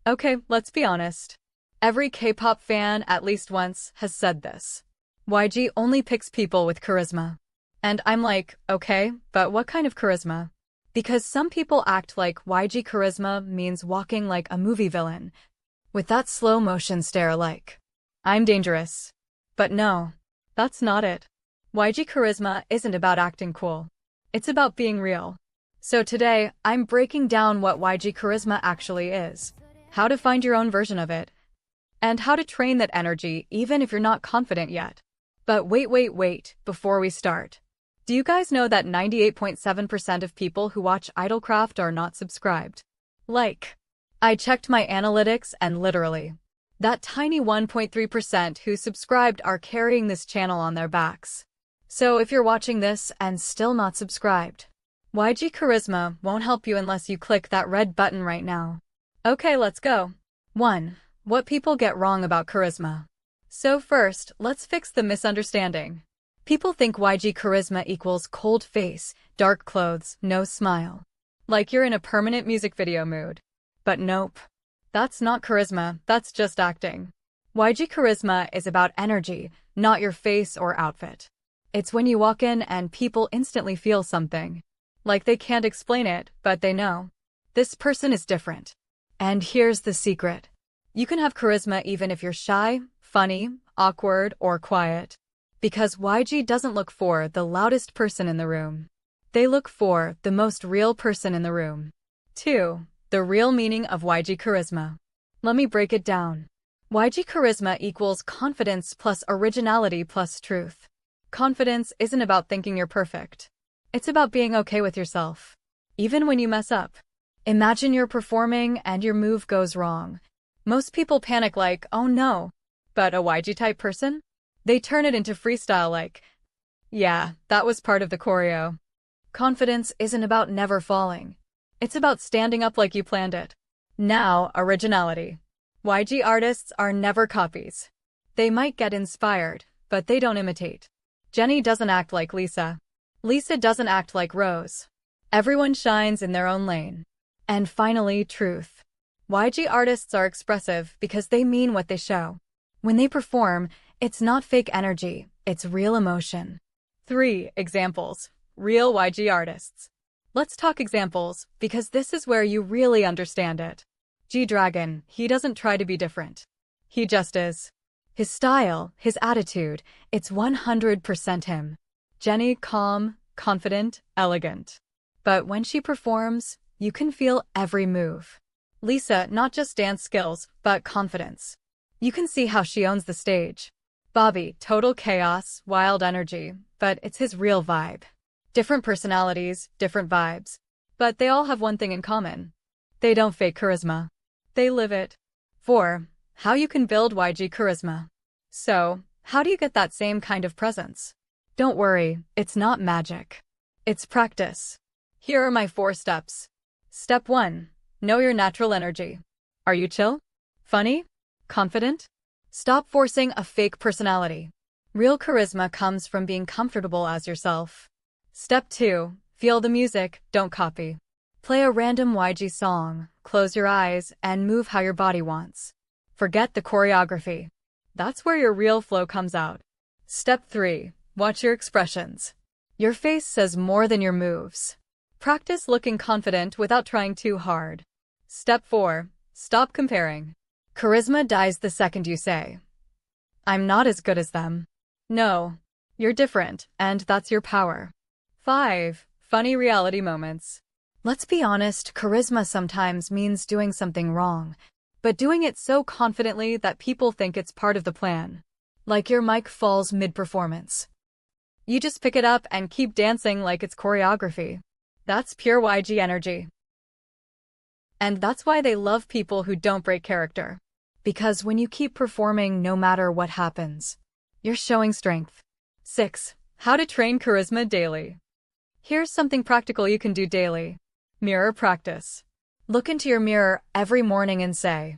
Okay, let's be honest. Every K-pop fan at least once has said this. YG only picks people with charisma. And I'm like, okay, but what kind of charisma? Because some people act like YG charisma means walking like a movie villain, with that slow motion stare like, I'm dangerous. But no, that's not it. YG charisma isn't about acting cool. It's about being real. So today, I'm breaking down what YG charisma actually is, how to find your own version of it, and how to train that energy even if you're not confident yet. But wait, before we start. Do you guys know that 98.7% of people who watch Idolcraft are not subscribed? I checked my analytics and literally, that tiny 1.3% who subscribed are carrying this channel on their backs. So if you're watching this and still not subscribed, YG Charisma won't help you unless you click that red button right now. Okay, let's go. 1. What people get wrong about charisma. So first, let's fix the misunderstanding. People think YG charisma equals cold face, dark clothes, no smile. Like you're in a permanent music video mood. But nope. That's not charisma, that's just acting. YG charisma is about energy, not your face or outfit. It's when you walk in and people instantly feel something. Like they can't explain it, but they know. This person is different. And here's the secret. You can have charisma even if you're shy, funny, awkward, or quiet. Because YG doesn't look for the loudest person in the room. They look for the most real person in the room. 2. The real meaning of YG charisma. Let me break it down. YG charisma equals confidence plus originality plus truth. Confidence isn't about thinking you're perfect. It's about being okay with yourself. Even when you mess up. Imagine you're performing and your move goes wrong. Most people panic like, oh no. But a YG-type person? They turn it into freestyle like, yeah, that was part of the choreo. Confidence isn't about never falling. It's about standing up like you planned it. Now, originality. YG artists are never copies. They might get inspired, but they don't imitate. Jennie doesn't act like Lisa. Lisa doesn't act like Rose. Everyone shines in their own lane. And finally, truth. YG artists are expressive because they mean what they show. When they perform, it's not fake energy, it's real emotion. 3 examples. Real YG artists. Let's talk examples, because this is where you really understand it. G-Dragon, he doesn't try to be different. He just is. His style, his attitude, it's 100% him. Jennie, calm, confident, elegant. But when she performs, you can feel every move. Lisa, not just dance skills, but confidence. You can see how she owns the stage. Bobby, total chaos, wild energy, but it's his real vibe. Different personalities, different vibes. But they all have one thing in common. They don't fake charisma. They live it. 4. How you can build YG charisma. So, how do you get that same kind of presence? Don't worry, it's not magic. It's practice. Here are my 4 steps. Step 1. Know your natural energy. Are you chill? Funny? Confident? Stop forcing a fake personality. Real charisma comes from being comfortable as yourself. Step 2. Feel the music, don't copy. Play a random YG song, close your eyes, and move how your body wants. Forget the choreography. That's where your real flow comes out. Step 3. Watch your expressions. Your face says more than your moves. Practice looking confident without trying too hard. Step 4. Stop comparing. Charisma dies the second you say, I'm not as good as them. No, you're different, and that's your power. 5. Funny reality moments. Let's be honest, charisma sometimes means doing something wrong, but doing it so confidently that people think it's part of the plan. Like your mic falls mid-performance. You just pick it up and keep dancing like it's choreography. That's pure YG energy. And that's why they love people who don't break character. Because when you keep performing no matter what happens, you're showing strength. 6. How to train charisma daily. Here's something practical you can do daily. Mirror practice. Look into your mirror every morning and say,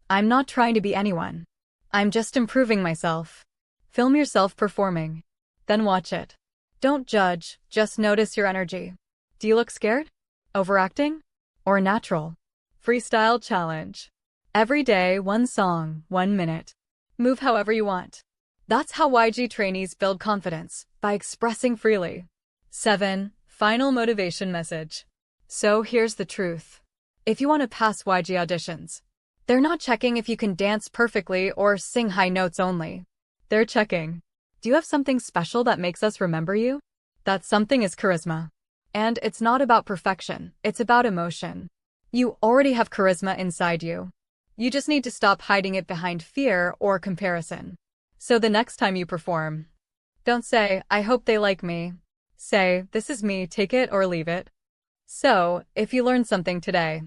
I'm not trying to be anyone. I'm just improving myself. Film yourself performing. Then watch it. Don't judge, just notice your energy. Do you look scared? Overacting? Or natural? Freestyle challenge. Every day, one song, 1 minute. Move however you want. That's how YG trainees build confidence, by expressing freely. 7. Final motivation message. So here's the truth. If you want to pass YG auditions, they're not checking if you can dance perfectly or sing high notes only. They're checking, do you have something special that makes us remember you? That something is charisma. And it's not about perfection, it's about emotion. You already have charisma inside you. You just need to stop hiding it behind fear or comparison. So the next time you perform, don't say, I hope they like me. Say, this is me, take it or leave it. So, if you learned something today,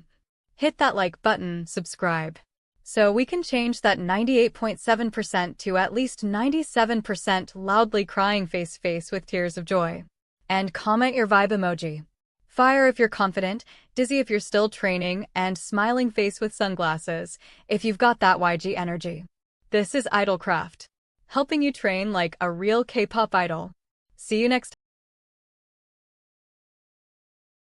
hit that like button, subscribe, so we can change that 98.7% to at least 97% loudly crying face with tears of joy. And comment your vibe emoji. Fire if you're confident, dizzy if you're still training, and smiling face with sunglasses if you've got that YG energy. This is Idolcraft, helping you train like a real K-pop idol. See you next time.